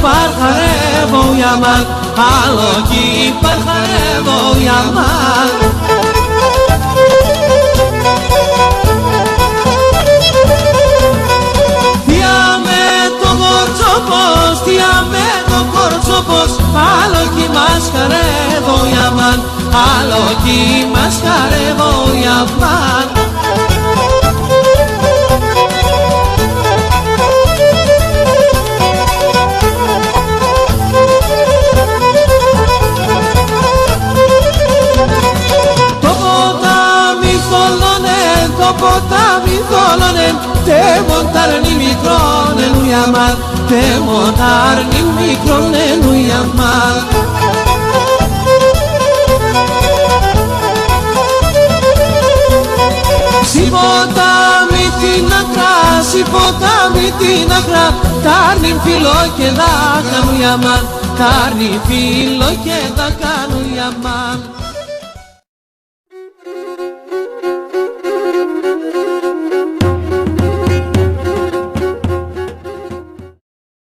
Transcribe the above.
παρχαρεύω Ιαμάν, άλλο κι παρχαρεύω Ιαμάν. Διάμε το κορτσόπος, διάμε το κορτσόπος, άλλο κι μας χαρεύω Ιαμάν, άλλο κι μας χαρεύω Ιαμάν. Το ποτάμι θόλωνε, τε μοντάρνει μικρόν ενου Ιαμάν, τε μοντάρνει μικρόν ενου Ιαμάν. Συ ποτάμι την άκρα, συ ποτάμι την άκρα, τάρνει φύλλο και δάκανου Ιαμάν, τάρνει φύλλο και δάκανου Ιαμάν.